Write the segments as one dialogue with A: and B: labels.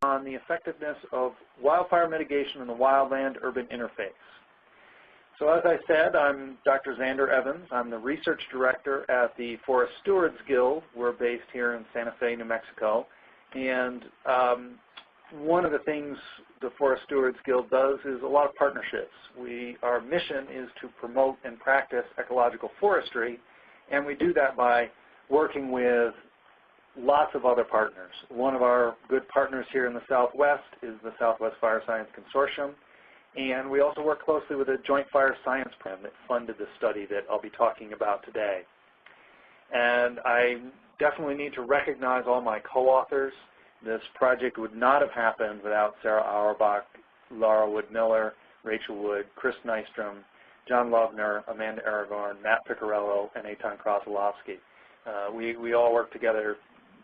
A: on the effectiveness of wildfire mitigation in the wildland-urban interface. So as I said, I'm Dr. Zander Evans. I'm the research director at the Forest Stewards Guild. We're based here in Santa Fe, New Mexico. And one of the things the Forest Stewards Guild does is a lot of partnerships. Our mission is to promote and practice ecological forestry, and we do that by working with lots of other partners. One of our good partners here in the Southwest is the Southwest Fire Science Consortium, and we also work closely with the Joint Fire Science Program that funded the study that I'll be talking about today. And I definitely need to recognize all my co-authors. This project would not have happened without Sarah Auerbach, Laura Wood-Miller, Rachel Wood, Chris Nystrom, John Lovner, Amanda Aragorn, Matt Piccarello, and Eitan Krasilovsky. We all work together,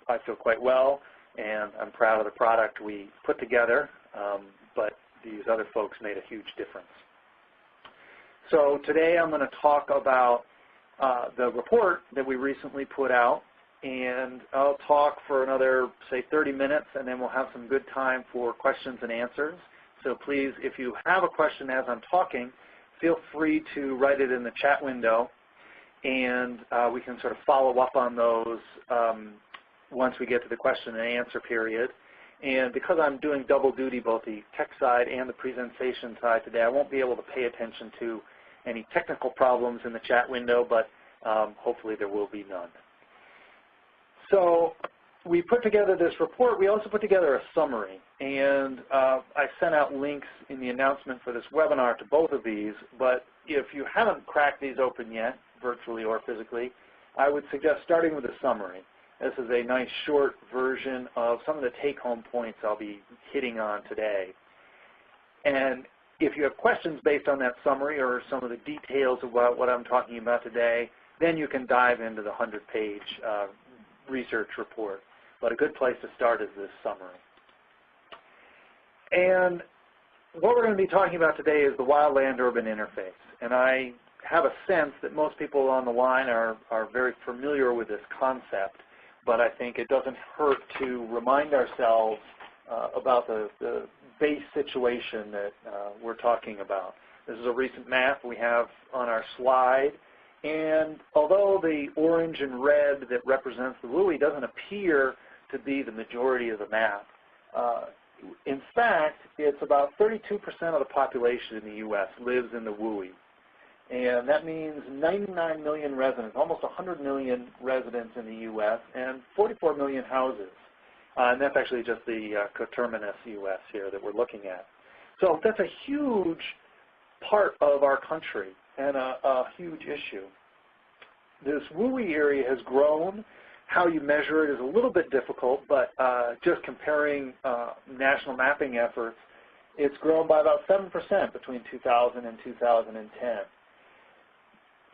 A: I feel, quite well, and I'm proud of the product we put together, but these other folks made a huge difference. So today I'm going to talk about the report that we recently put out, and I'll talk for another, say, 30 minutes, and then we'll have some good time for questions and answers. So please, if you have a question as I'm talking, feel free to write it in the chat window, and we can sort of follow up on those once we get to the question and answer period. And because I'm doing double duty, both the tech side and the presentation side today, I won't be able to pay attention to any technical problems in the chat window, but hopefully there will be none. So we put together this report. We also put together a summary, and I sent out links in the announcement for this webinar to both of these, but if you haven't cracked these open yet, virtually or physically, I would suggest starting with a summary. This is a nice short version of some of the take-home points I'll be hitting on today. And if you have questions based on that summary or some of the details about what I'm talking about today, then you can dive into the 100-page research report. But a good place to start is this summary. And what we're going to be talking about today is the wildland-urban interface. And I have a sense that most people on the line are very familiar with this concept, but I think it doesn't hurt to remind ourselves about the base situation that we're talking about. This is a recent map we have on our slide, and although the orange and red that represents the WUI doesn't appear to be the majority of the map, in fact, it's about 32% of the population in the U.S. lives in the WUI. And that means 99 million residents, almost 100 million residents in the U.S., and 44 million houses. And that's actually just the coterminous U.S. here that we're looking at. So that's a huge part of our country and a huge issue. This WUI area has grown. How you measure it is a little bit difficult, but just comparing national mapping efforts, it's grown by about 7% between 2000 and 2010.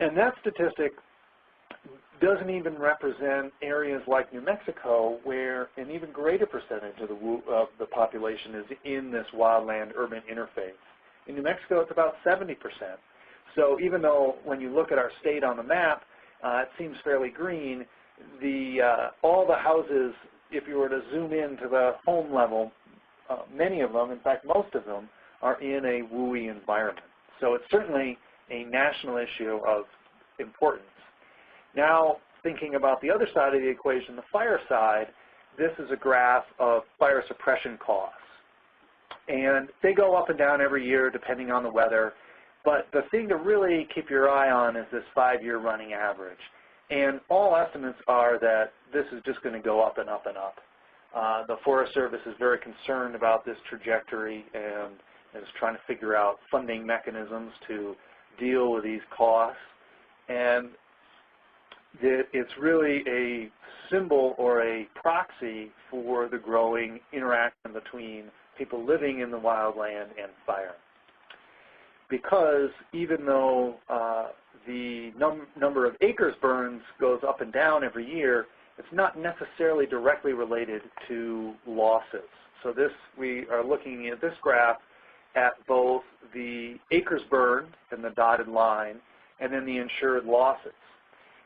A: And that statistic doesn't even represent areas like New Mexico, where an even greater percentage of the population is in this wildland-urban interface. In New Mexico, it's about 70%. So even though when you look at our state on the map, it seems fairly green, all the houses, if you were to zoom in to the home level, many of them, in fact most of them, are in a WUI environment. So it's certainly a national issue of importance. Now, thinking about the other side of the equation, the fire side, this is a graph of fire suppression costs. And they go up and down every year depending on the weather, but the thing to really keep your eye on is this 5-year running average. And all estimates are that this is just going to go up and up and up. The Forest Service is very concerned about this trajectory and is trying to figure out funding mechanisms to deal with these costs. And it's really a symbol or a proxy for the growing interaction between people living in the wildland and fire. Because even though the number of acres burns goes up and down every year, it's not necessarily directly related to losses. So we are looking at this graph at both the acres burned in the dotted line and then the insured losses.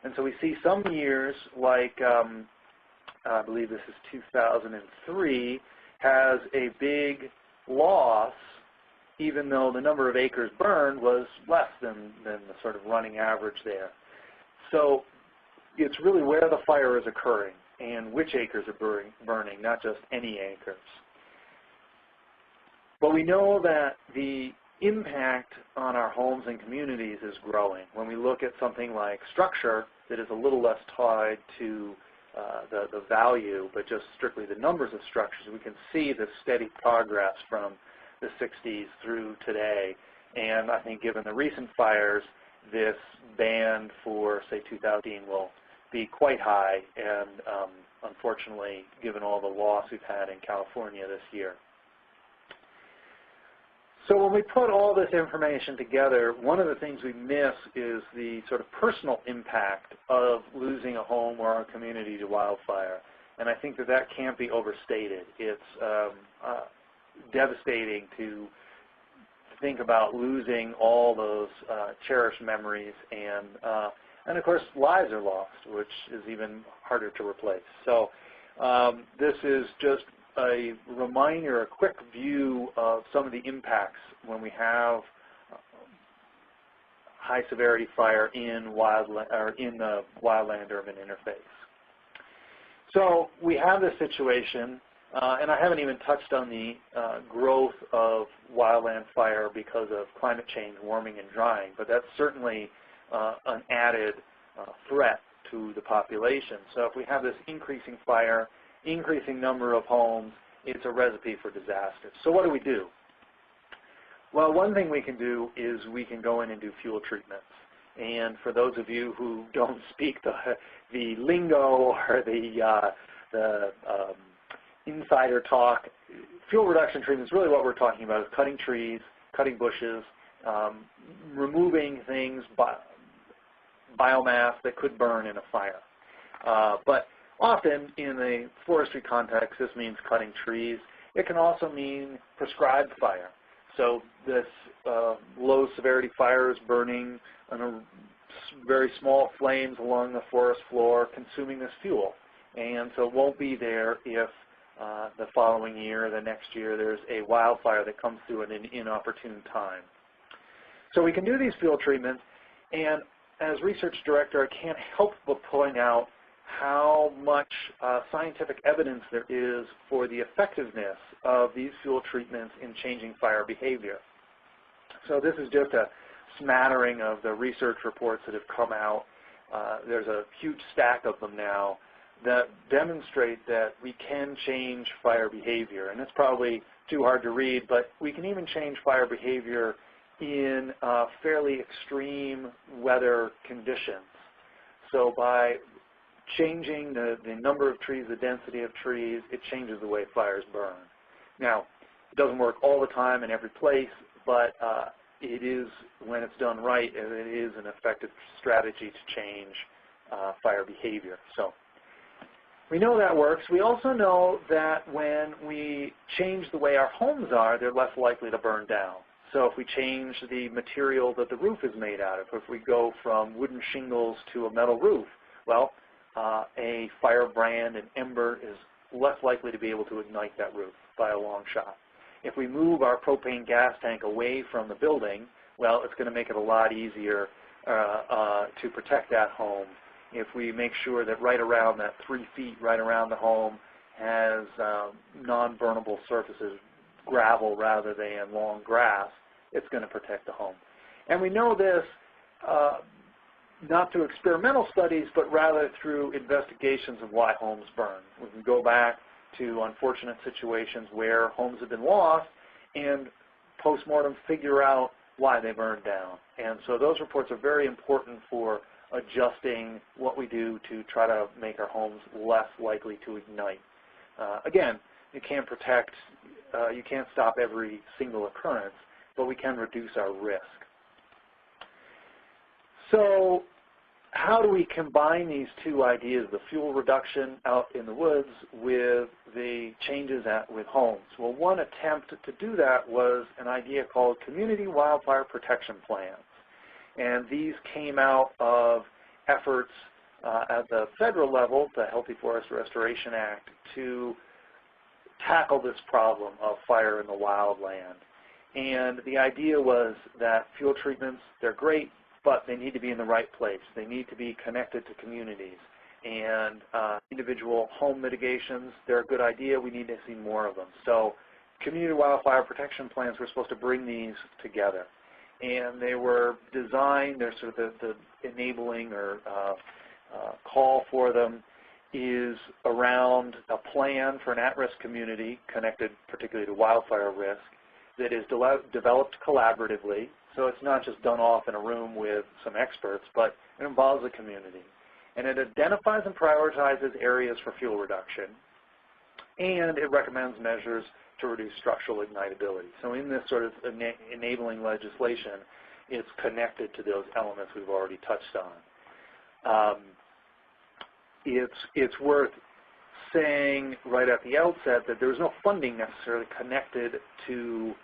A: And so we see some years like, I believe this is 2003, has a big loss, even though the number of acres burned was less than the sort of running average there. So it's really where the fire is occurring and which acres are burning, not just any acres. But we know that the impact on our homes and communities is growing. When we look at something like structure that is a little less tied to the value, but just strictly the numbers of structures, we can see the steady progress from the 60s through today. And I think given the recent fires, this band for, say, 2018 will be quite high, and unfortunately, given all the loss we've had in California this year. So when we put all this information together, one of the things we miss is the sort of personal impact of losing a home or a community to wildfire. And I think that that can't be overstated. It's devastating to think about losing all those cherished memories, and of course lives are lost, which is even harder to replace. So this is just a reminder, a quick view of some of the impacts when we have high severity fire in the wildland-urban interface. So we have this situation, and I haven't even touched on the growth of wildland fire because of climate change, warming and drying, but that's certainly an added threat to the population. So if we have this increasing fire, increasing number of homes, it's a recipe for disaster. So what do? Well, one thing we can do is we can go in and do fuel treatments. And for those of you who don't speak the lingo or the insider talk, fuel reduction treatment is really what we're talking about, is cutting trees, cutting bushes, removing things, biomass that could burn in a fire. But often in a forestry context, this means cutting trees. It can also mean prescribed fire. So this low severity fire is burning on very small flames along the forest floor, consuming this fuel. And so it won't be there if the following year, the next year, there's a wildfire that comes through at an inopportune time. So we can do these fuel treatments, and as research director, I can't help but point out how much scientific evidence there is for the effectiveness of these fuel treatments in changing fire behavior. So this is just a smattering of the research reports that have come out. There's a huge stack of them now that demonstrate that we can change fire behavior. And it's probably too hard to read, but we can even change fire behavior in fairly extreme weather conditions. So by changing the number of trees, the density of trees, it changes the way fires burn. Now, it doesn't work all the time in every place, but it is, when it's done right, it is an effective strategy to change fire behavior. So we know that works. We also know that when we change the way our homes are, they're less likely to burn down. So if we change the material that the roof is made out of, if we go from wooden shingles to a metal roof, well, a firebrand, an ember, is less likely to be able to ignite that roof by a long shot. If we move our propane gas tank away from the building, well, it's going to make it a lot easier to protect that home. If we make sure that right around that 3 feet, right around the home, has non-burnable surfaces, gravel rather than long grass, it's going to protect the home. And we know this not through experimental studies, but rather through investigations of why homes burn. We can go back to unfortunate situations where homes have been lost and post-mortem figure out why they burned down. And so those reports are very important for adjusting what we do to try to make our homes less likely to ignite. Again, you can't protect, you can't stop every single occurrence, but we can reduce our risk. So how do we combine these two ideas, the fuel reduction out in the woods with the changes with homes? Well, one attempt to do that was an idea called Community Wildfire Protection Plans. And these came out of efforts at the federal level, the Healthy Forest Restoration Act, to tackle this problem of fire in the wildland. And the idea was that fuel treatments, they're great, but they need to be in the right place. They need to be connected to communities. And individual home mitigations, they're a good idea. We need to see more of them. So community wildfire protection plans were supposed to bring these together. And they were designed, they're sort of the enabling or call for them is around a plan for an at-risk community connected particularly to wildfire risk that is developed collaboratively. So it's not just done off in a room with some experts, but it involves the community. And it identifies and prioritizes areas for fuel reduction, and it recommends measures to reduce structural ignitability. So in this sort of enabling legislation, it's connected to those elements we've already touched on. It's worth saying right at the outset that there was no funding necessarily connected to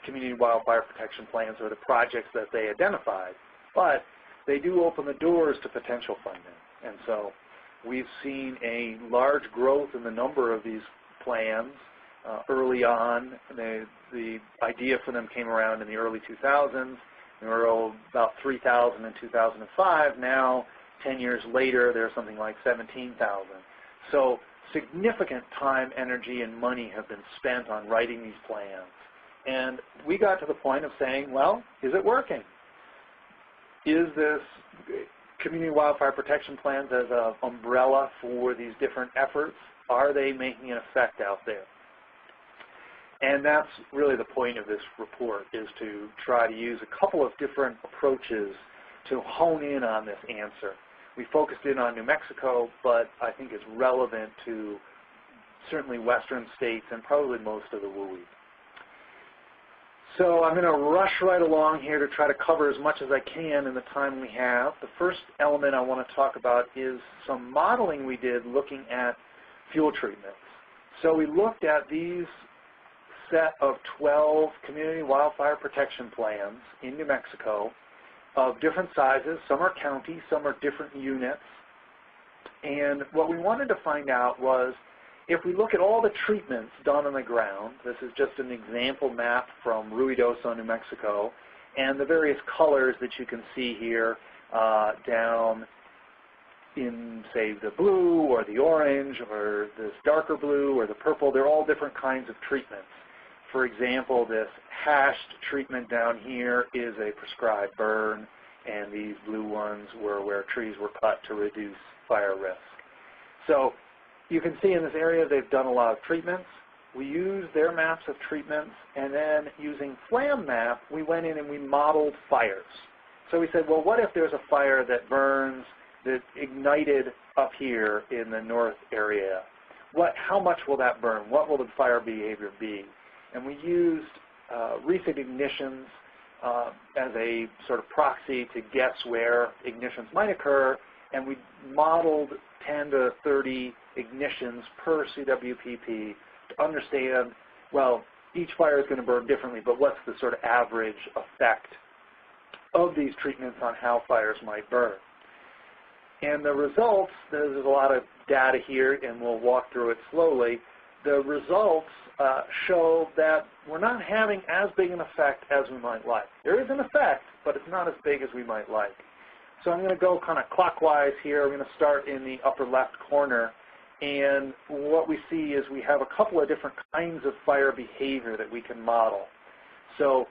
A: community wildfire protection plans or the projects that they identified, but they do open the doors to potential funding. And so we've seen a large growth in the number of these plans early on. The idea for them came around in the early 2000s. There were about 3,000 in 2005. Now, 10 years later, there's something like 17,000. So significant time, energy, and money have been spent on writing these plans. And we got to the point of saying, well, is it working? Is this community wildfire protection plans as an umbrella for these different efforts? Are they making an effect out there? And that's really the point of this report, is to try to use a couple of different approaches to hone in on this answer. We focused in on New Mexico, but I think it's relevant to certainly western states and probably most of the WUI. So I'm going to rush right along here to try to cover as much as I can in the time we have. The first element I want to talk about is some modeling we did looking at fuel treatments. So we looked at these set of 12 community wildfire protection plans in New Mexico of different sizes. Some are county, some are different units. And what we wanted to find out was, if we look at all the treatments done on the ground, this is just an example map from Ruidoso, New Mexico, and the various colors that you can see here down in, say, the blue or the orange or this darker blue or the purple, they're all different kinds of treatments. For example, this hashed treatment down here is a prescribed burn, and these blue ones were where trees were cut to reduce fire risk. So you can see in this area they've done a lot of treatments. We used their maps of treatments, and then using FLAM map, we went in and we modeled fires. So we said, well, what if there's a fire that burns, that ignited up here in the north area? How much will that burn? What will the fire behavior be? And we used recent ignitions as a sort of proxy to guess where ignitions might occur, and we modeled 10 to 30 ignitions per CWPP to understand, well, each fire is going to burn differently, but what's the sort of average effect of these treatments on how fires might burn. And the results, there's a lot of data here, and we'll walk through it slowly. The results show that we're not having as big an effect as we might like. There is an effect, but it's not as big as we might like. So I'm going to go kind of clockwise here. We're going to start in the upper left corner. And what we see is we have a couple of different kinds of fire behavior that we can model. So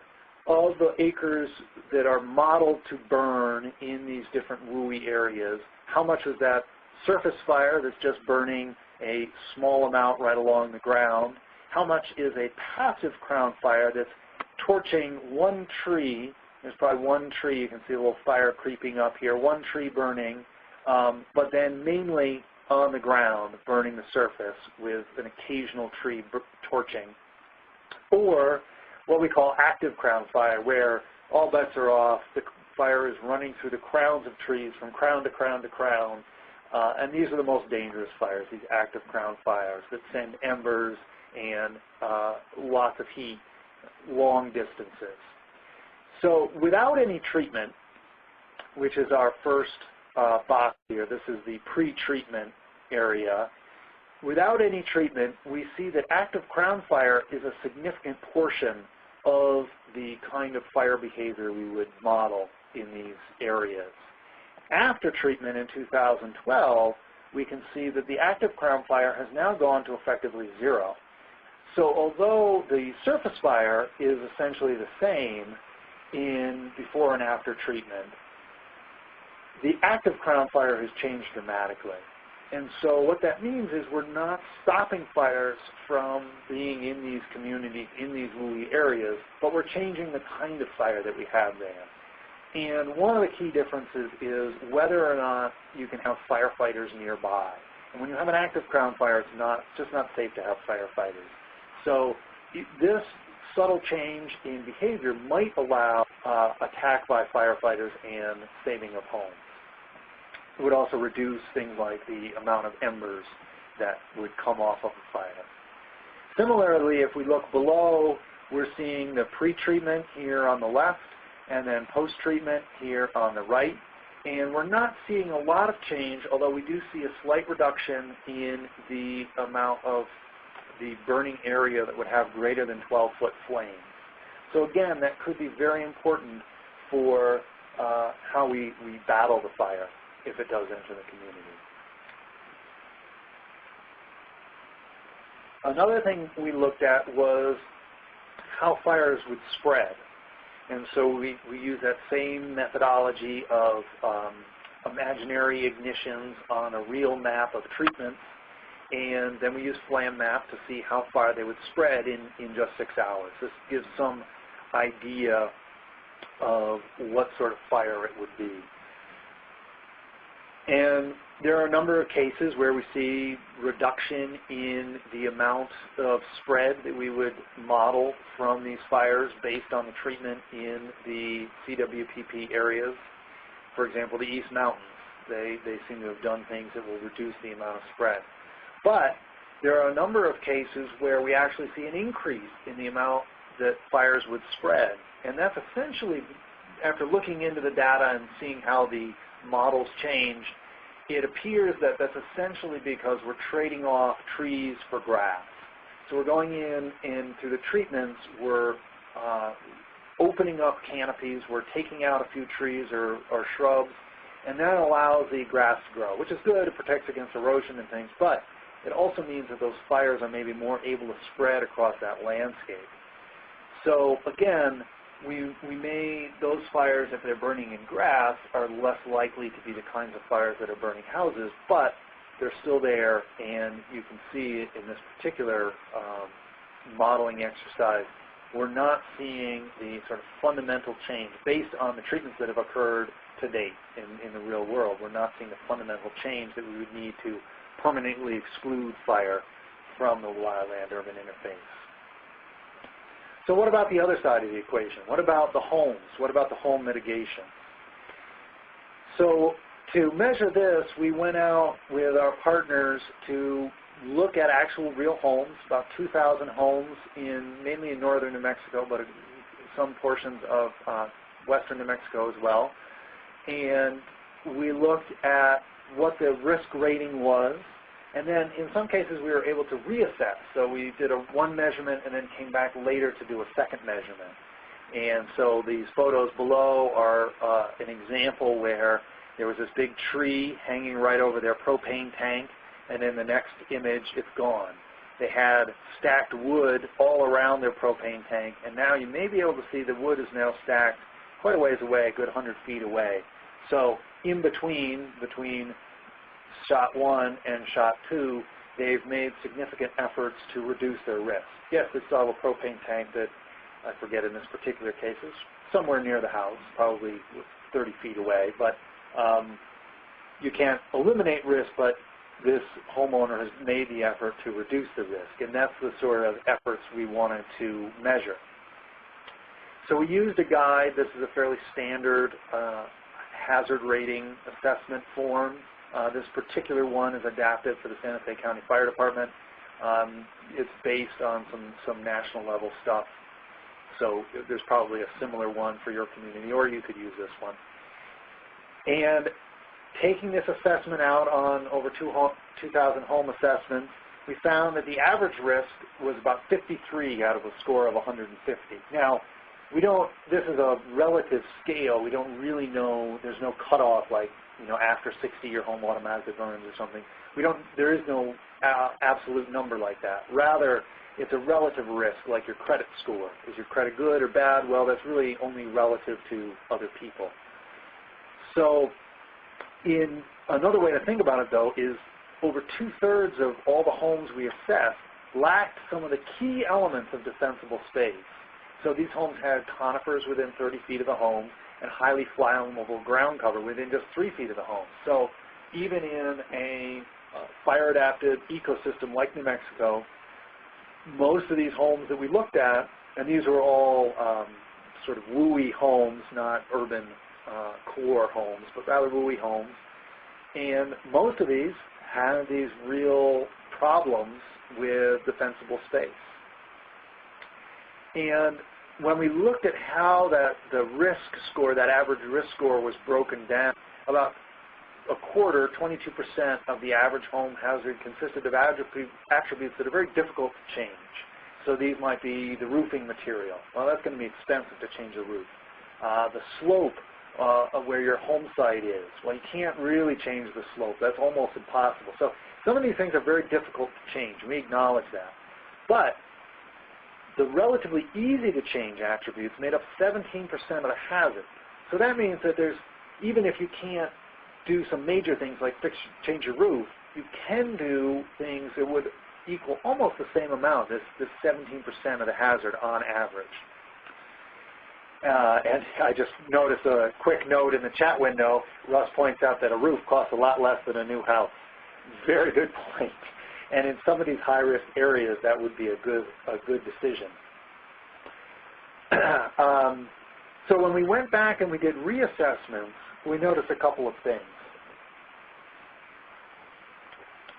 A: all the acres that are modeled to burn in these different WUI areas, how much is that surface fire that's just burning a small amount right along the ground? How much is a passive crown fire that's torching one tree? There's probably one tree. You can see a little fire creeping up here, one tree burning, but then mainly on the ground, burning the surface with an occasional tree torching. Or what we call active crown fire, where all bets are off. The fire is running through the crowns of trees from crown to crown to crown. And these are the most dangerous fires, these active crown fires that send embers and lots of heat long distances. So without any treatment, which is our first box here, this is the pre-treatment area, without any treatment, we see that active crown fire is a significant portion of the kind of fire behavior we would model in these areas. After treatment in 2012, we can see that the active crown fire has now gone to effectively zero. So although the surface fire is essentially the same in before and after treatment, the active crown fire has changed dramatically. And so what that means is we're not stopping fires from being in these communities, in these WUI areas, but we're changing the kind of fire that we have there. And one of the key differences is whether or not you can have firefighters nearby. And when you have an active crown fire, it's just not safe to have firefighters. So this subtle change in behavior might allow attack by firefighters and saving of homes. It would also reduce things like the amount of embers that would come off of a fire. Similarly, if we look below, we're seeing the pre-treatment here on the left and then post-treatment here on the right. And we're not seeing a lot of change, although we do see a slight reduction in the amount of the burning area that would have greater than 12-foot flames. So again, that could be very important for how we battle the fire if it does enter the community. Another thing we looked at was how fires would spread. And so we use that same methodology of imaginary ignitions on a real map of treatments, and then we use Flam Map to see how far they would spread in just 6 hours. This gives some idea of what sort of fire it would be. And there are a number of cases where we see reduction in the amount of spread that we would model from these fires based on the treatment in the CWPP areas. For example, the East Mountains, they seem to have done things that will reduce the amount of spread. But there are a number of cases where we actually see an increase in the amount that fires would spread. And that's essentially, after looking into the data and seeing how the models change, it appears that that's essentially because we're trading off trees for grass. So we're going in and through the treatments, we're opening up canopies, we're taking out a few trees or shrubs, and that allows the grass to grow, which is good. It protects against erosion and things, but it also means that those fires are maybe more able to spread across that landscape. So again, those fires, if they're burning in grass, are less likely to be the kinds of fires that are burning houses, but they're still there, and you can see in this particular modeling exercise, we're not seeing the sort of fundamental change based on the treatments that have occurred to date in the real world. We're not seeing the fundamental change that we would need to permanently exclude fire from the wildland-urban interface. So what about the other side of the equation? What about the homes? What about the home mitigation? So to measure this, we went out with our partners to look at actual real homes, about 2,000 homes mainly in northern New Mexico, but some portions of western New Mexico as well. And we looked at what the risk rating was, and then in some cases we were able to reassess. So we did one measurement and then came back later to do a second measurement. And so these photos below are an example where there was this big tree hanging right over their propane tank, and in the next image it's gone. They had stacked wood all around their propane tank, and now you may be able to see the wood is now stacked quite a ways away, a good 100 feet away. So in between shot 1 and shot 2, they've made significant efforts to reduce their risk. Yes, they still have a propane tank that, I forget in this particular case, is somewhere near the house, probably 30 feet away, but you can't eliminate risk, but this homeowner has made the effort to reduce the risk, and that's the sort of efforts we wanted to measure. So we used a guide. This is a fairly standard hazard rating assessment form. This particular one is adapted for the Santa Fe County Fire Department. It's based on some national level stuff, so there's probably a similar one for your community, or you could use this one. And taking this assessment out on over 2,000 home assessments, we found that the average risk was about 53 out of a score of 150. Now, this is a relative scale. We don't really know, there's no cutoff like, after 60 your home automatically burns or something. There is no absolute number like that. Rather, it's a relative risk, like your credit score. Is your credit good or bad? Well, that's really only relative to other people. So, another way to think about it, though, is over 2/3 of all the homes we assessed lacked some of the key elements of defensible space. So these homes had conifers within 30 feet of the home and highly flammable ground cover within just 3 feet of the home. So even in a fire-adapted ecosystem like New Mexico, most of these homes that we looked at, and these were all sort of WUI homes, not urban core homes, but rather WUI homes, and most of these had these real problems with defensible space. And when we looked at how the risk score, that average risk score was broken down, about a quarter, 22% of the average home hazard consisted of attributes that are very difficult to change. So these might be the roofing material. Well, that's going to be expensive to change the roof. The slope of where your home site is. Well, you can't really change the slope. That's almost impossible. So some of these things are very difficult to change. We acknowledge that. But the relatively easy to change attributes made up 17% of the hazard. So that means that even if you can't do some major things like change your roof, you can do things that would equal almost the same amount, this 17% of the hazard on average. And I just noticed a quick note in the chat window. Russ points out that a roof costs a lot less than a new house. Very good point. And in some of these high-risk areas, that would be a good decision. So when we went back and we did reassessments, we noticed a couple of things.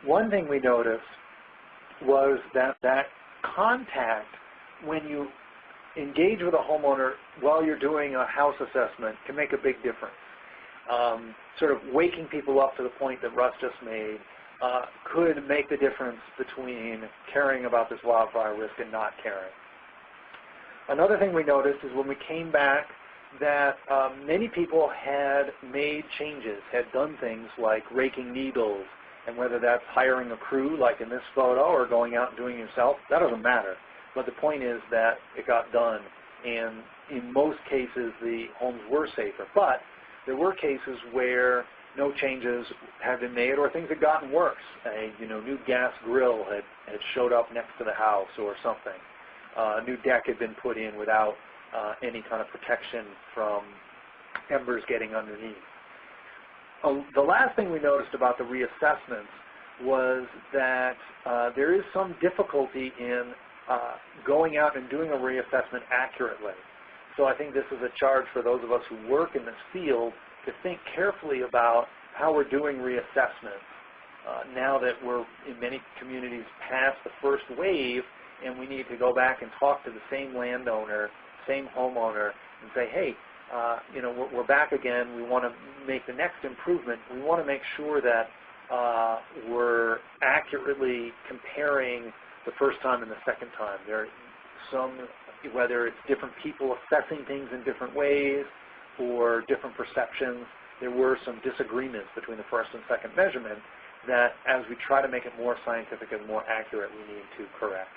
A: One thing we noticed was that contact, when you engage with a homeowner while you're doing a house assessment, can make a big difference. Sort of waking people up to the point that Russ just made could make the difference between caring about this wildfire risk and not caring. Another thing we noticed is when we came back that many people had made changes, had done things like raking needles, and whether that's hiring a crew like in this photo or going out and doing it yourself, that doesn't matter. But the point is that it got done, and in most cases the homes were safer. But there were cases where no changes had been made or things had gotten worse. A new gas grill had showed up next to the house or something. A new deck had been put in without any kind of protection from embers getting underneath. The last thing we noticed about the reassessments was that there is some difficulty in going out and doing a reassessment accurately. So I think this is a charge for those of us who work in this field to think carefully about how we're doing reassessments now that we're in many communities past the first wave, and we need to go back and talk to the same landowner, same homeowner, and say, hey, we're back again. We want to make the next improvement. We want to make sure that we're accurately comparing the first time and the second time. There are some, whether it's different people assessing things in different ways or different perceptions, there were some disagreements between the first and second measurement that as we try to make it more scientific and more accurate, we need to correct.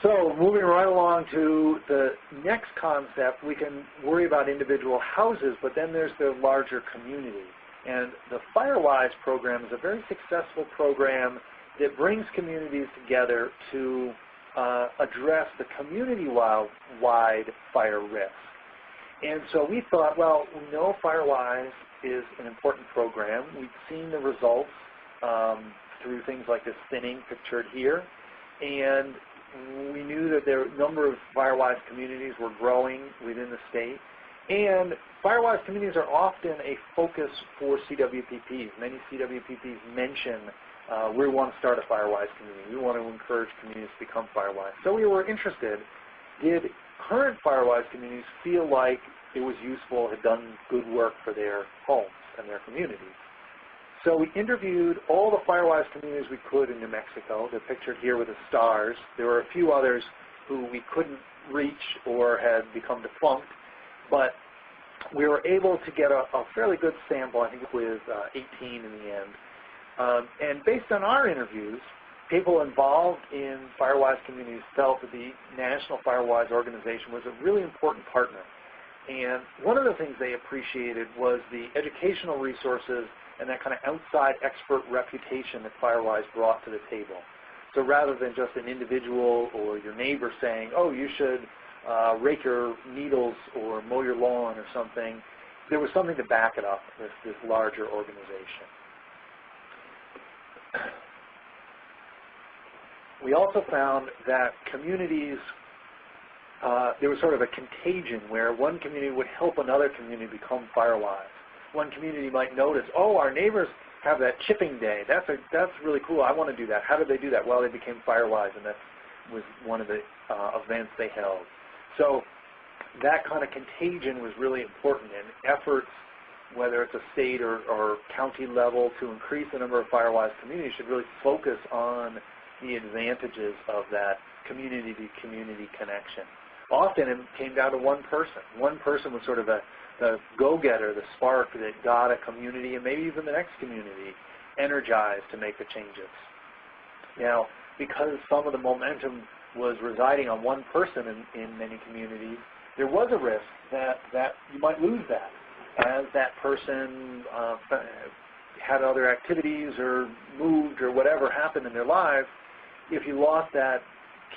A: So moving right along to the next concept, we can worry about individual houses, but then there's the larger community. And the Firewise program is a very successful program that brings communities together to address the community-wide fire risk. And so we thought, well, we know Firewise is an important program. We've seen the results through things like this thinning pictured here. And we knew that there a number of Firewise communities were growing within the state. And Firewise communities are often a focus for CWPPs. Many CWPPs mention we want to start a Firewise community. We want to encourage communities to become Firewise. So we were interested, did current Firewise communities feel like it was useful, had done good work for their homes and their communities? So we interviewed all the Firewise communities we could in New Mexico. They're pictured here with the stars. There were a few others who we couldn't reach or had become defunct, but we were able to get a fairly good sample, I think with 18 in the end. And based on our interviews, people involved in Firewise communities felt that the National Firewise organization was a really important partner. And one of the things they appreciated was the educational resources and that kind of outside expert reputation that Firewise brought to the table. So rather than just an individual or your neighbor saying, oh, you should rake your needles or mow your lawn or something, there was something to back it up, this larger organization. We also found that communities, there was sort of a contagion where one community would help another community become Firewise. One community might notice, oh, our neighbors have that chipping day. That's really cool. I want to do that. How did they do that? Well, they became Firewise, and that was one of the events they held. So that kind of contagion was really important, and efforts, whether it's a state or county level, to increase the number of Firewise communities should really focus on the advantages of that community-to-community connection. Often it came down to one person. One person was sort of the go-getter, the spark that got a community and maybe even the next community energized to make the changes. Now, because some of the momentum was residing on one person in many communities, there was a risk that you might lose that as that person had other activities or moved or whatever happened in their lives. If you lost that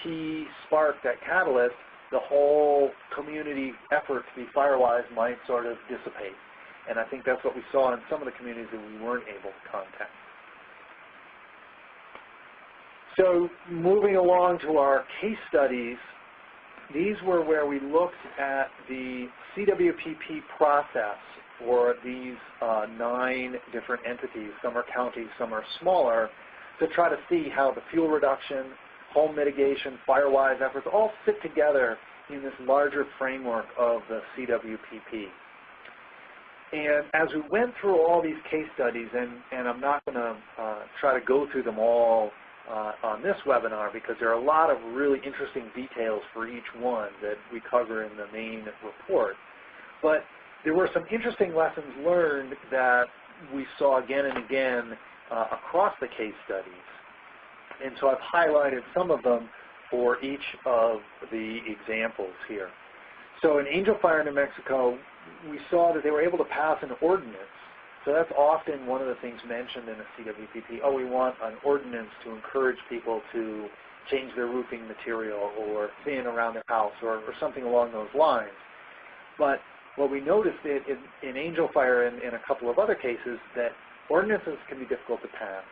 A: key spark, that catalyst, the whole community effort to be Firewise might sort of dissipate. And I think that's what we saw in some of the communities that we weren't able to contact. So moving along to our case studies, these were where we looked at the CWPP process for these 9 different entities. Some are counties, some are smaller, to try to see how the fuel reduction, home mitigation, Firewise efforts all fit together in this larger framework of the CWPP. And as we went through all these case studies, and I'm not going to try to go through them all on this webinar because there are a lot of really interesting details for each one that we cover in the main report. But there were some interesting lessons learned that we saw again and again across the case studies. And so I've highlighted some of them for each of the examples here. So in Angel Fire, New Mexico, we saw that they were able to pass an ordinance. So that's often one of the things mentioned in a CWPP. Oh, we want an ordinance to encourage people to change their roofing material or thin around their house or something along those lines. But what we noticed in Angel Fire and in a couple of other cases that ordinances can be difficult to pass.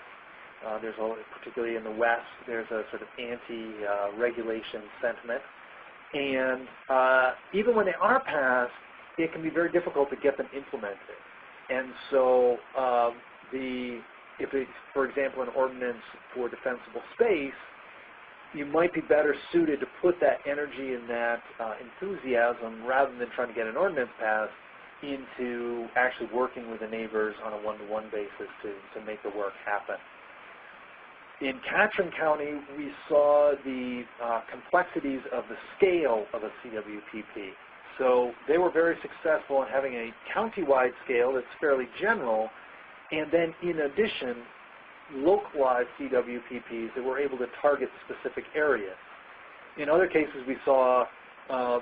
A: Particularly in the West, there's a sort of anti-regulation sentiment. And even when they are passed, it can be very difficult to get them implemented. And so if it's, for example, an ordinance for defensible space, you might be better suited to put that energy and that enthusiasm, rather than trying to get an ordinance passed, into actually working with the neighbors on a one-to-one basis to make the work happen. In Catron County, we saw the complexities of the scale of a CWPP. So they were very successful in having a county-wide scale that's fairly general, and then in addition, localized CWPPs that were able to target specific areas. In other cases, we saw a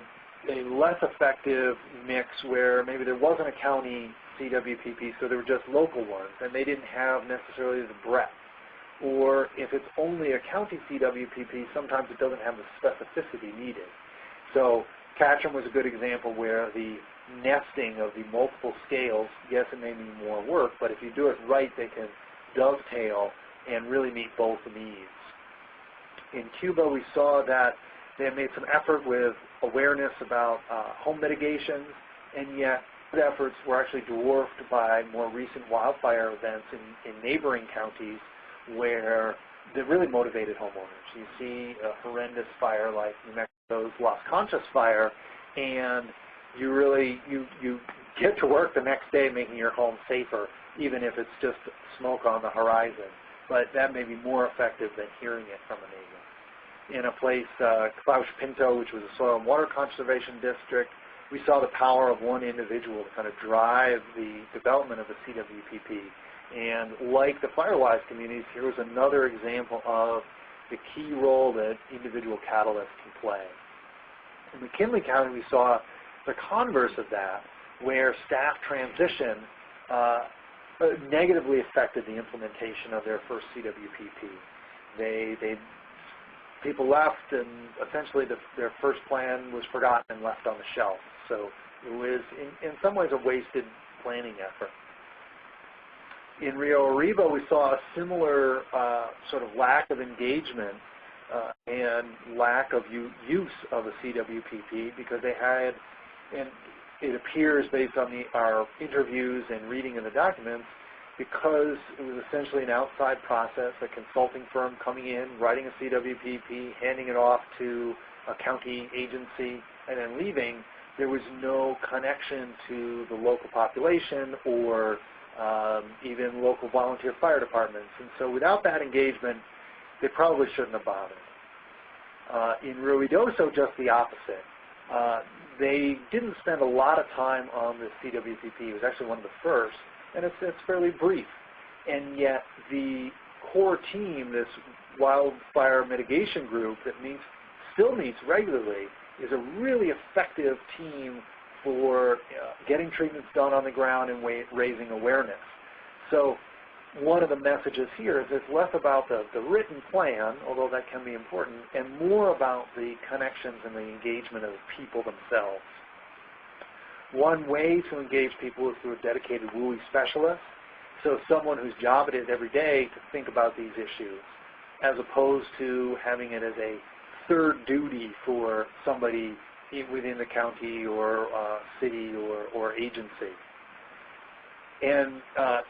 A: less effective mix where maybe there wasn't a county CWPP, so there were just local ones, and they didn't have necessarily the breadth. Or if it's only a county CWPP, sometimes it doesn't have the specificity needed. So Catron was a good example where the nesting of the multiple scales, yes, it may mean more work, but if you do it right, they can dovetail and really meet both needs. In Cuba, we saw that they had made some effort with awareness about home mitigations, and yet the efforts were actually dwarfed by more recent wildfire events in neighboring counties where they really motivated homeowners. You see a horrendous fire like New Mexico's Las Conchas fire, and you get to work the next day making your home safer even if it's just smoke on the horizon. But that may be more effective than hearing it from a neighbor. In a place, Clausch Pinto, which was a soil and water conservation district, we saw the power of one individual to kind of drive the development of the CWPP. And like the Firewise communities, here was another example of the key role that individual catalysts can play. In McKinley County, we saw the converse of that, where staff transition negatively affected the implementation of their first CWPP. People left, and essentially their first plan was forgotten and left on the shelf. So it was, in some ways, a wasted planning effort. In Rio Arriba, we saw a similar sort of lack of engagement and lack of use of a CWPP because they had, and it appears based on our interviews and reading of the documents, because it was essentially an outside process, a consulting firm coming in, writing a CWPP, handing it off to a county agency, and then leaving, there was no connection to the local population or even local volunteer fire departments. And so without that engagement, they probably shouldn't have bothered. In Ruidoso, just the opposite. They didn't spend a lot of time on the CWPP. It was actually one of the first, and it's fairly brief. And yet the core team, this Wildfire Mitigation group that still meets regularly, is a really effective team for getting treatments done on the ground and raising awareness. So one of the messages here is it's less about the written plan, although that can be important, and more about the connections and the engagement of the people themselves. One way to engage people is through a dedicated WUI specialist, so someone whose job it is every day to think about these issues, as opposed to having it as a third duty for somebody within the county or city or agency. And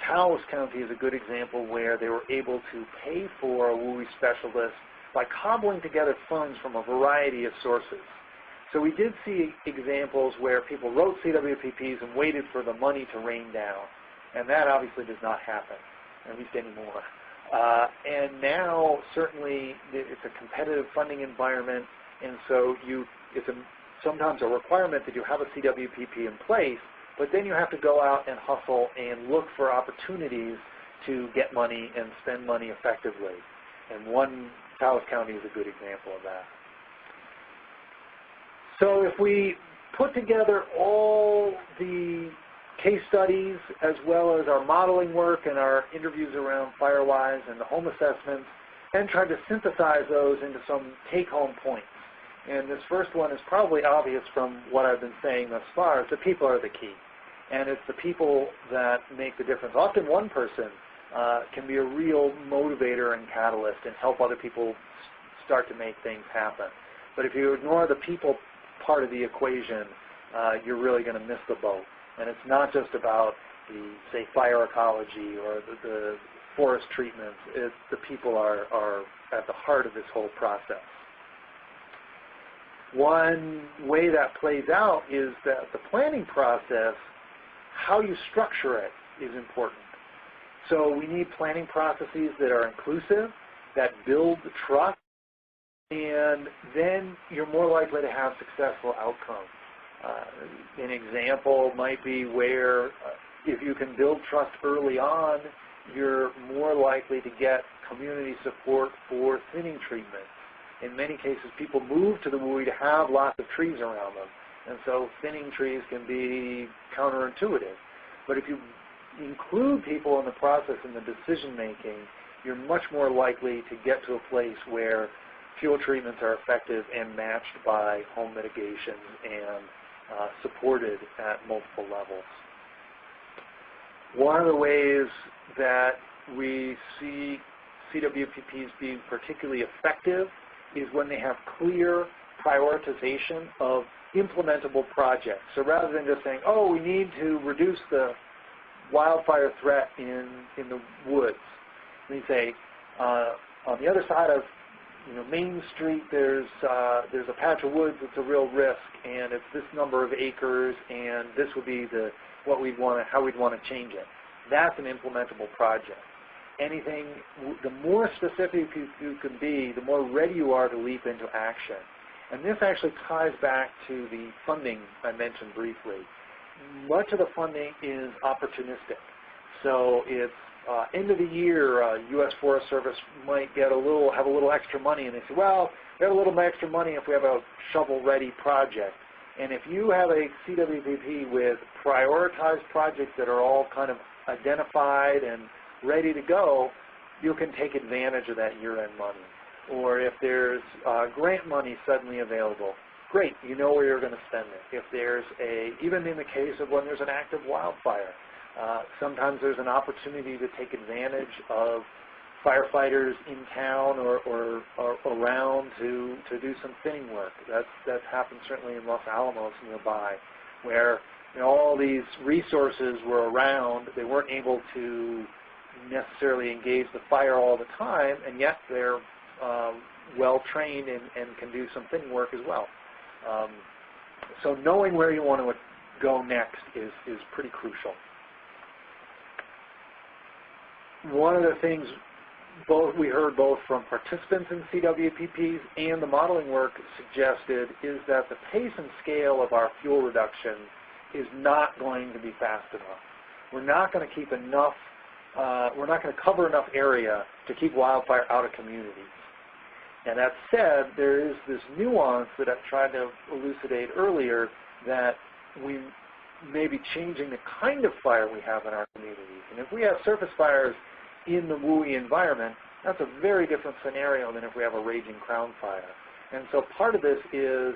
A: Taos County is a good example where they were able to pay for a WUI specialist by cobbling together funds from a variety of sources. So we did see examples where people wrote CWPPs and waited for the money to rain down. And that obviously does not happen, at least anymore. And now, certainly, it's a competitive funding environment, and so it's sometimes a requirement that you have a CWPP in place, but then you have to go out and hustle and look for opportunities to get money and spend money effectively. And Taos County is a good example of that. So if we put together all the case studies as well as our modeling work and our interviews around Firewise and the home assessments and try to synthesize those into some take-home points. And this first one is probably obvious from what I've been saying thus far, is the people are the key. And it's the people that make the difference. Often one person can be a real motivator and catalyst and help other people start to make things happen. But if you ignore the people part of the equation, you're really going to miss the boat. And it's not just about the, say, fire ecology or the forest treatments. The people are at the heart of this whole process. One way that plays out is that the planning process, how you structure it, is important. So we need planning processes that are inclusive, that build the trust, and then you're more likely to have successful outcomes. An example might be where if you can build trust early on, you're more likely to get community support for thinning treatment. In many cases, people move to the WUI to have lots of trees around them, and so thinning trees can be counterintuitive. But if you include people in the process in the decision-making, you're much more likely to get to a place where fuel treatments are effective and matched by home mitigations and supported at multiple levels. One of the ways that we see CWPPs being particularly effective is when they have clear prioritization of implementable projects. So rather than just saying, oh, we need to reduce the wildfire threat in the woods, we say, on the other side of Main Street, there's a patch of woods that's a real risk, and it's this number of acres, and this would be how we'd want to change it. that's an implementable project. Anything, the more specific you can be, the more ready you are to leap into action. And this actually ties back to the funding I mentioned briefly. Much of the funding is opportunistic. So it's end of the year, U.S. Forest Service might have a little extra money, and they say, well, we have a little extra money if we have a shovel-ready project. And if you have a CWPP with prioritized projects that are all kind of identified and ready to go, you can take advantage of that year-end money. Or if there's grant money suddenly available, great, you know where you're going to spend it. If there's even in the case of when there's an active wildfire, sometimes there's an opportunity to take advantage of firefighters in town or around to do some thinning work. That's happened certainly in Los Alamos nearby, where all these resources were around. They weren't able to necessarily engage the fire all the time, and yet they're well trained and can do some thinning work as well. So knowing where you want to go next is pretty crucial. One of the things we heard both from participants in CWPPs and the modeling work suggested is that the pace and scale of our fuel reduction is not going to be fast enough. We're not going to keep enough, we're not going to cover enough area to keep wildfire out of communities. And that said, there is this nuance that I've tried to elucidate earlier, that we may be changing the kind of fire we have in our communities. And if we have surface fires in the WUI environment, that's a very different scenario than if we have a raging crown fire. And so part of this is,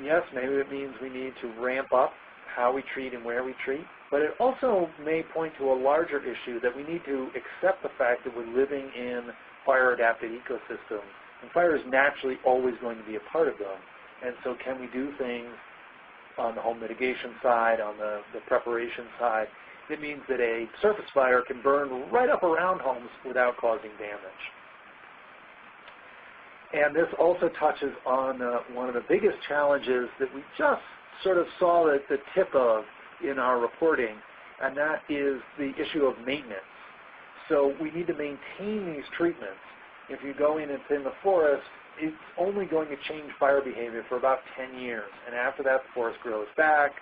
A: yes, maybe it means we need to ramp up how we treat and where we treat, but it also may point to a larger issue that we need to accept the fact that we're living in fire-adapted ecosystems, and fire is naturally always going to be a part of them. And so can we do things on the home mitigation side, on the preparation side? It means that a surface fire can burn right up around homes without causing damage. And this also touches on one of the biggest challenges that we just sort of saw at the tip of in our reporting, and that is the issue of maintenance. So we need to maintain these treatments. If you go in and thin the forest, it's only going to change fire behavior for about 10 years. And after that, the forest grows back,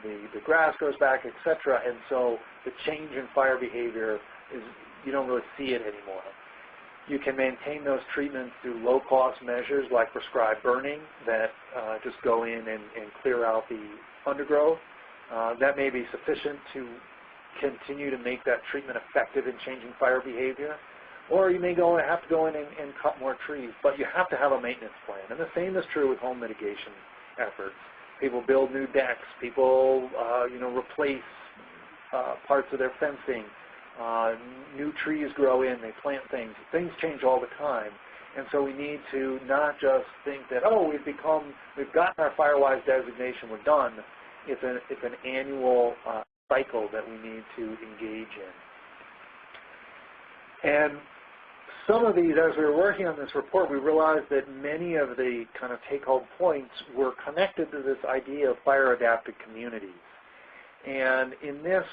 A: the grass grows back, etc. And so the change in fire behavior is, you don't really see it anymore. You can maintain those treatments through low-cost measures like prescribed burning that just go in and clear out the undergrowth. That may be sufficient to continue to make that treatment effective in changing fire behavior. Or you may have to go in and cut more trees, but you have to have a maintenance plan. And the same is true with home mitigation efforts. People build new decks. People, replace parts of their fencing. New trees grow in. They plant things. Things change all the time. And so we need to not just think that, oh, we've gotten our Firewise designation, we're done. It's an annual cycle that we need to engage in. And some of these, as we were working on this report, we realized that many of the kind of take-home points were connected to this idea of fire-adapted communities. And in this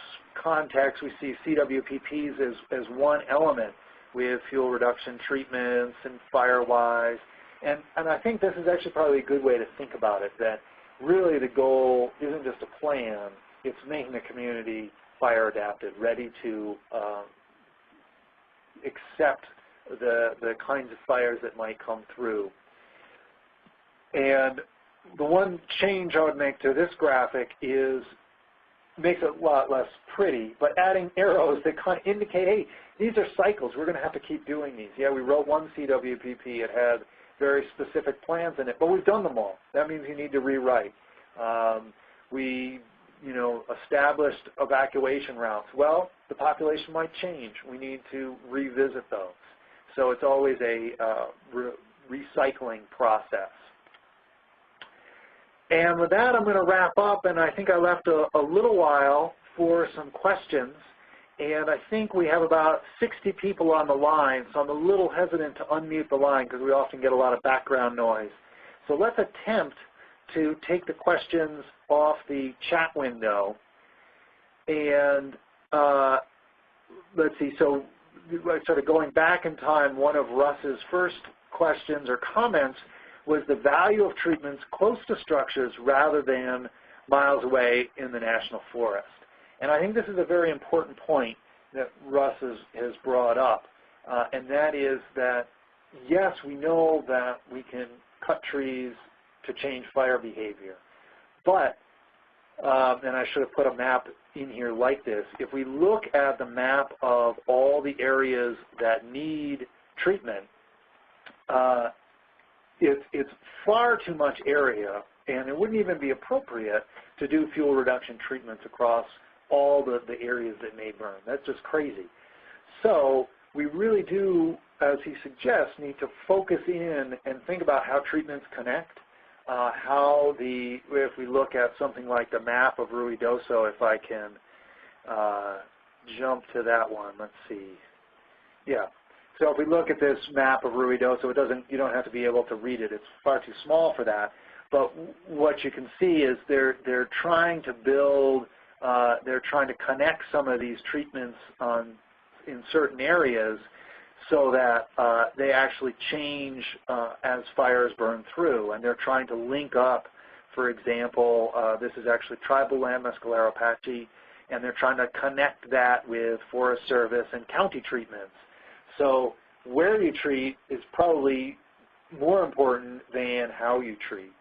A: context, we see CWPPs as one element with fuel reduction treatments and Firewise. And I think this is actually probably a good way to think about it, that really the goal isn't just a plan, it's making the community fire-adapted, ready to accept the kinds of fires that might come through. And the one change I would make to this graphic is, makes it a lot less pretty, but adding arrows that kind of indicate, hey, these are cycles. We're going to have to keep doing these. Yeah, we wrote one CWPP. It had very specific plans in it, but we've done them all. That means you need to rewrite. We established evacuation routes. Well, the population might change. We need to revisit those. So it's always a recycling process. And with that, I'm going to wrap up, and I think I left a little while for some questions. And I think we have about 60 people on the line, so I'm a little hesitant to unmute the line because we often get a lot of background noise. So let's attempt to take the questions off the chat window. And let's see, so sort of going back in time, one of Russ's first questions or comments was the value of treatments close to structures rather than miles away in the national forest. And I think this is a very important point that Russ has brought up, and that is that, yes, we know that we can cut trees to change fire behavior, but, and I should have put a map in here like this, if we look at the map of all the areas that need treatment, it's far too much area, and it wouldn't even be appropriate to do fuel reduction treatments across all the areas that may burn. That's just crazy. So we really do, as he suggests, need to focus in and think about how treatments connect, if we look at something like the map of Ruidoso, if I can jump to that one, let's see. Yeah. So if we look at this map of Ruidoso, you don't have to be able to read it. It's far too small for that. But what you can see is they're trying to build, they're trying to connect some of these treatments in certain areas so that they actually change as fires burn through. And they're trying to link up, for example, this is actually tribal land, Mescalero Apache, and they're trying to connect that with Forest Service and county treatments. So where you treat is probably more important than how you treat.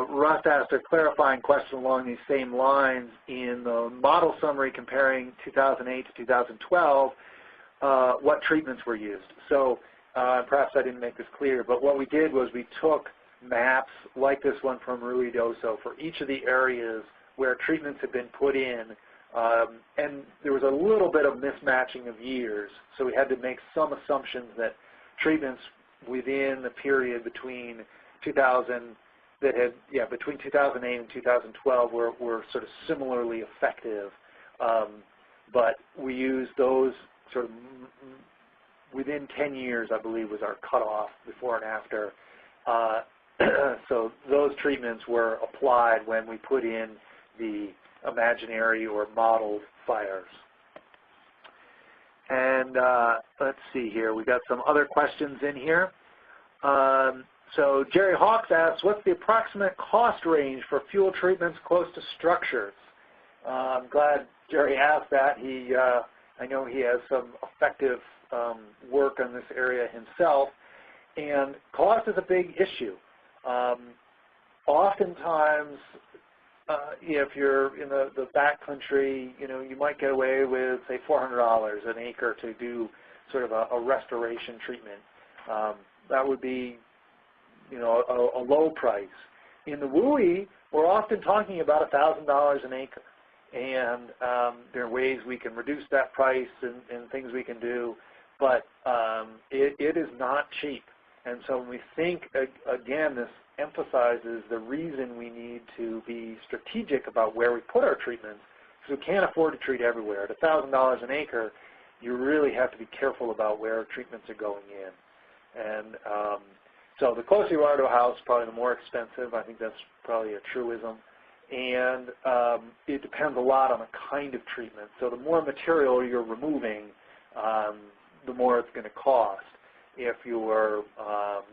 A: Russ asked a clarifying question along these same lines in the model summary comparing 2008 to 2012, what treatments were used. So perhaps I didn't make this clear, but what we did was we took maps like this one from Ruidoso for each of the areas where treatments had been put in, and there was a little bit of mismatching of years, so we had to make some assumptions that treatments within the period between between 2008 and 2012 were sort of similarly effective, but we used those sort of within 10 years, I believe, was our cutoff before and after. So those treatments were applied when we put in the imaginary or modeled fires. And let's see here, we got some other questions in here. So Jerry Hawks asks, what's the approximate cost range for fuel treatments close to structures? I'm glad Jerry asked that. I know he has some effective work on this area himself, and cost is a big issue. Oftentimes, if you're in the backcountry, you might get away with, say, $400 an acre to do sort of a restoration treatment. That would be, a low price. In the WUI, we're often talking about $1,000 an acre, and there are ways we can reduce that price and things we can do, but it is not cheap. And so when we think, again, this emphasizes the reason we need to be strategic about where we put our treatments, because we can't afford to treat everywhere. At $1,000 an acre, you really have to be careful about where treatments are going in. And so the closer you are to a house, probably the more expensive. I think that's probably a truism. And it depends a lot on the kind of treatment. So the more material you're removing, the more it's going to cost. If you're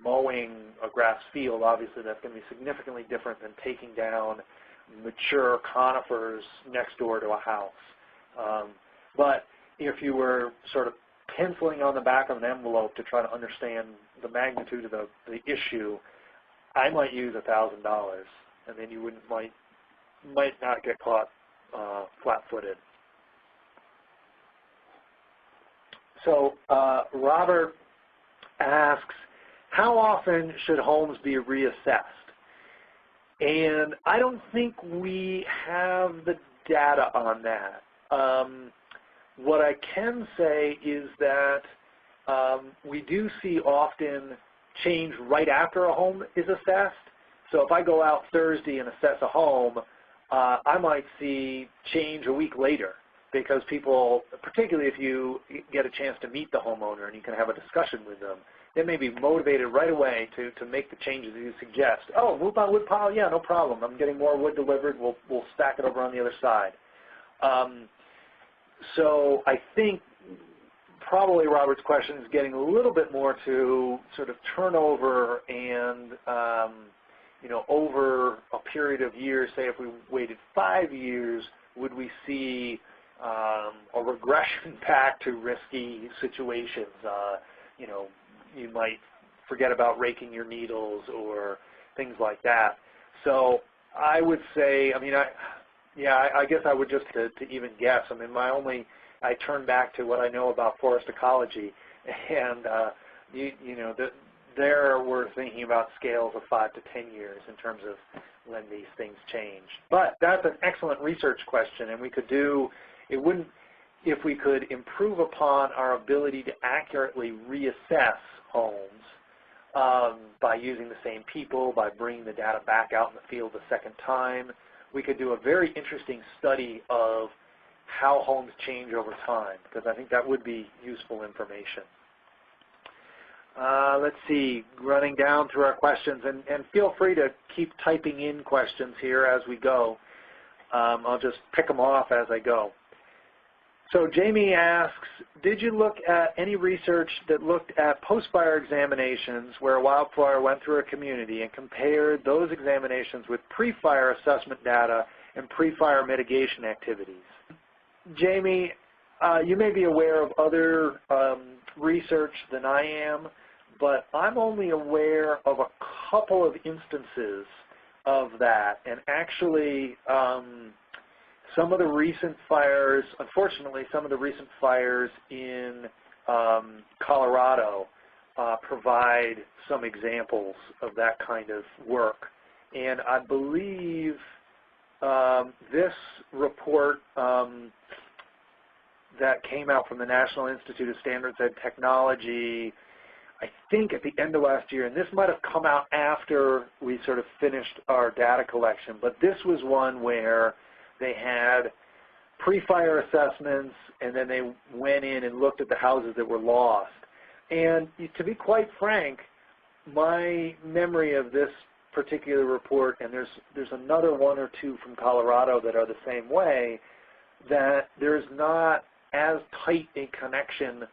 A: mowing a grass field, obviously that's going to be significantly different than taking down mature conifers next door to a house. But if you were sort of penciling on the back of an envelope to try to understand the magnitude of the issue, I might use $1,000, and then you might not get caught flat-footed. So Robert asks, how often should homes be reassessed? And I don't think we have the data on that. What I can say is that we do see often change right after a home is assessed. So if I go out Thursday and assess a home, I might see change a week later. because people, particularly if you get a chance to meet the homeowner and you can have a discussion with them, they may be motivated right away to make the changes you suggest. Oh, move my wood pile? Yeah, no problem. I'm getting more wood delivered. We'll stack it over on the other side. So I think probably Robert's question is getting a little bit more to sort of turnover and, you know, over a period of years, say if we waited 5 years, would we see a regression back to risky situations? You know, you might forget about raking your needles or things like that. So I would say, I mean, I guess I would just to even guess. I mean, I turn back to what I know about forest ecology, and you know, there we're thinking about scales of 5 to 10 years in terms of when these things change. But that's an excellent research question, and we could do, it wouldn't, if we could improve upon our ability to accurately reassess homes by using the same people, by bringing the data back out in the field a second time, we could do a very interesting study of how homes change over time, because I think that would be useful information. Let's see, running down through our questions, and feel free to keep typing in questions here as we go. I'll just pick them off as I go. So Jamie asks, did you look at any research that looked at post-fire examinations where a wildfire went through a community and compared those examinations with pre-fire assessment data and pre-fire mitigation activities? Jamie, you may be aware of other research than I am, but I'm only aware of a couple of instances of that. And actually, some of the recent fires, unfortunately, some of the recent fires in Colorado provide some examples of that kind of work. And I believe this report that came out from the National Institute of Standards and Technology, I think at the end of last year, and this might have come out after we sort of finished our data collection, but this was one where they had pre-fire assessments, and then they went in and looked at the houses that were lost. And to be quite frank, my memory of this particular report, and there's another one or two from Colorado that are the same way, that there's not as tight a connection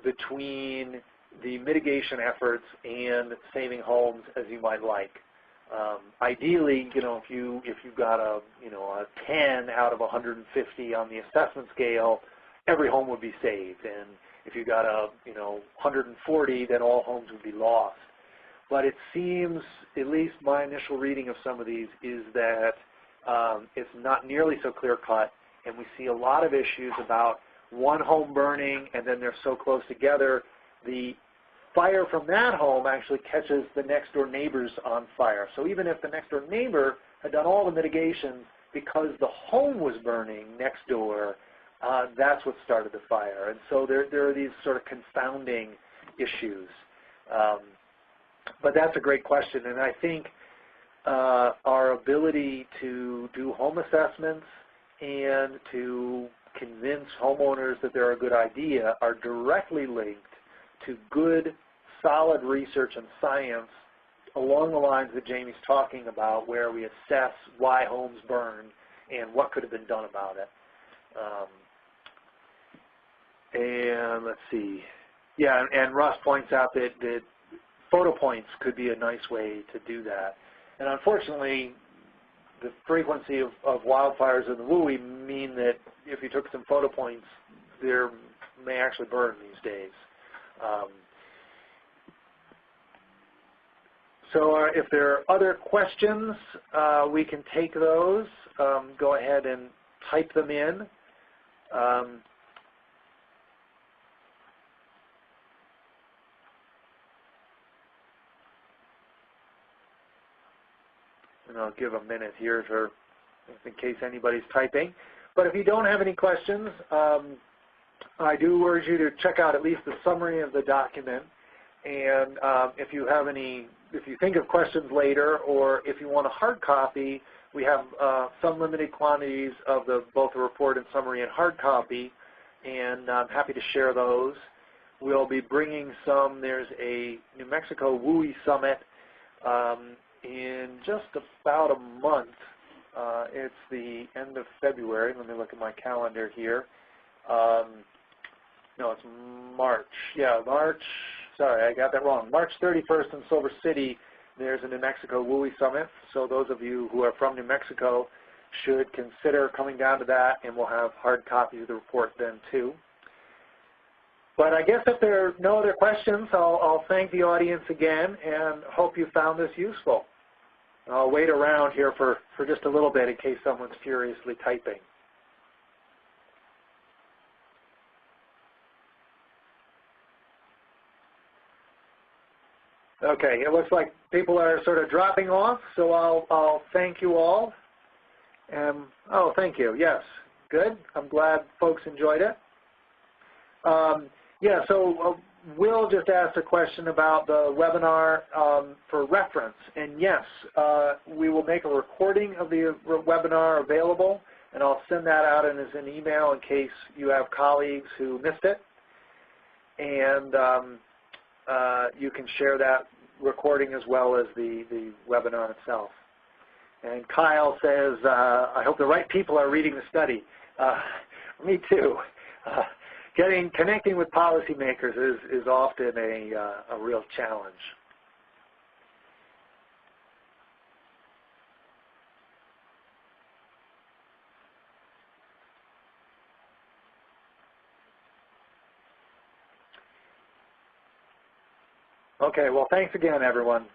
A: between the mitigation efforts and saving homes as you might like. Ideally, you know, if you've got a 10 out of 150 on the assessment scale, every home would be saved, and if you got a 140, then all homes would be lost. But it seems, at least my initial reading of some of these, is that it's not nearly so clear-cut, and we see a lot of issues about one home burning, and then they're so close together, the fire from that home actually catches the next door neighbors on fire. So even if the next door neighbor had done all the mitigation, because the home was burning next door, that's what started the fire. And so there are these sort of confounding issues. But that's a great question, and I think our ability to do home assessments and to convince homeowners that they're a good idea are directly linked to good, solid research and science along the lines that Jamie's talking about, where we assess why homes burn and what could have been done about it. And let's see. Yeah, and Russ points out that photo points could be a nice way to do that. And unfortunately, the frequency of wildfires in the WUI mean that if you took some photo points, there may actually burn these days. So if there are other questions, we can take those. Go ahead and type them in. And I'll give a minute here for, in case anybody's typing. But if you don't have any questions, I do urge you to check out at least the summary of the document. And if you have any, if you think of questions later, or if you want a hard copy, We have some limited quantities of both the report and summary in hard copy, and I'm happy to share those. We'll be bringing some. There's a New Mexico WUI Summit in just about a month. It's the end of February. Let me look at my calendar here. No, it's March. Yeah, March. Sorry, I got that wrong. March 31st in Silver City, there's a New Mexico WUI Summit. So those of you who are from New Mexico should consider coming down to that, and we'll have hard copies of the report then too. But I guess if there are no other questions, I'll thank the audience again and hope you found this useful. I'll wait around here for just a little bit in case someone's furiously typing. Okay, it looks like people are sort of dropping off, so I'll thank you all. Oh, thank you. Yes, good. I'm glad folks enjoyed it. Yeah, so Will just asked a question about the webinar for reference. And yes, we will make a recording of the webinar available, and I'll send that out as an email in case you have colleagues who missed it. And you can share that recording as well as the webinar itself. And Kyle says, I hope the right people are reading the study. Me too. Connecting with policymakers is often a real challenge. Okay, well, thanks again, everyone.